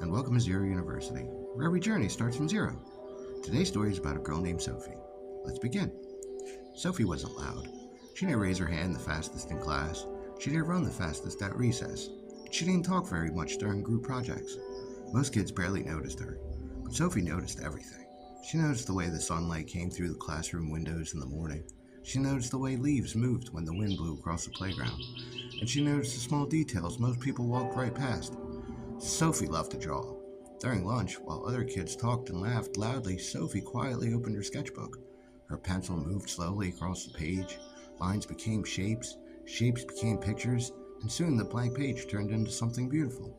and welcome to Zero University, where every journey starts from zero. Today's story is about a girl named Sophie. Let's begin. Sophie wasn't loud. She didn't raise her hand the fastest in class. She didn't run the fastest at recess. She didn't talk very much during group projects. Most kids barely noticed her, but Sophie noticed everything. She noticed the way the sunlight came through the classroom windows in the morning. She noticed the way leaves moved when the wind blew across the playground. And she noticed the small details most people walked right past. Sophie loved to draw. During lunch, while other kids talked and laughed loudly, Sophie quietly opened her sketchbook. Her pencil moved slowly across the page. Lines became shapes, shapes became pictures, and soon the blank page turned into something beautiful.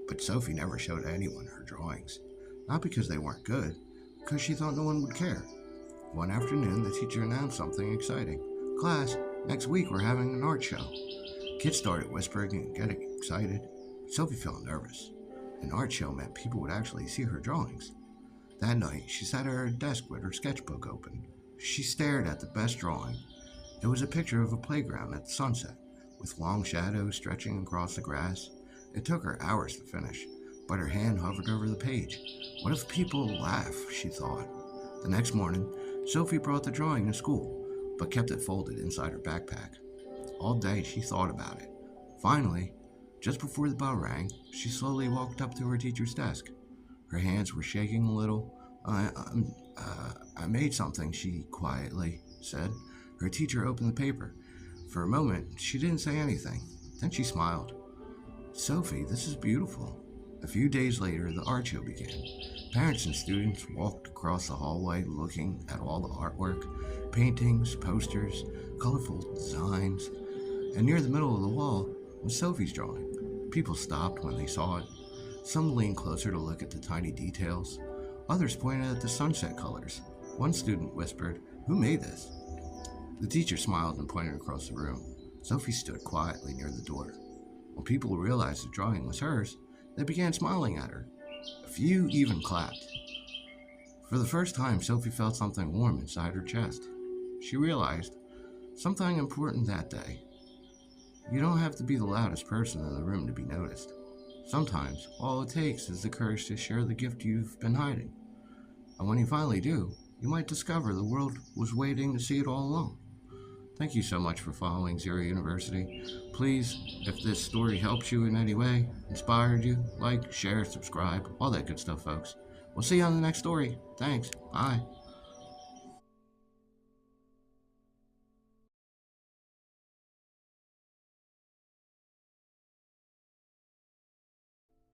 But Sophie never showed anyone her drawings. Not because they weren't good, because she thought no one would care. One afternoon, the teacher announced something exciting. "Class, next week we're having an art show." Kids started whispering and getting excited. Sophie felt nervous. An art show meant people would actually see her drawings. That night, she sat at her desk with her sketchbook open. She stared at the best drawing. It was a picture of a playground at sunset, with long shadows stretching across the grass. It took her hours to finish, but her hand hovered over the page. What if people laugh, she thought. The next morning, Sophie brought the drawing to school, but kept it folded inside her backpack. All day she thought about it. Finally, just before the bell rang, she slowly walked up to her teacher's desk. Her hands were shaking a little. I made something," she quietly said. Her teacher opened the paper. For a moment, she didn't say anything. Then she smiled. "Sophie, this is beautiful." A few days later, the art show began. Parents and students walked across the hallway looking at all the artwork, paintings, posters, colorful designs, and near the middle of the wall was Sophie's drawing. People stopped when they saw it. Some leaned closer to look at the tiny details. Others pointed at the sunset colors. One student whispered, "Who made this?" The teacher smiled and pointed across the room. Sophie stood quietly near the door. When people realized the drawing was hers, they began smiling at her. A few even clapped. For the first time, Sophie felt something warm inside her chest. She realized something important that day. You don't have to be the loudest person in the room to be noticed. Sometimes, all it takes is the courage to share the gift you've been hiding. And when you finally do, you might discover the world was waiting to see it all along. Thank you so much for following Zero University. Please, if this story helps you in any way, inspired you, like, share, subscribe, all that good stuff, folks. We'll see you on the next story. Thanks. Bye.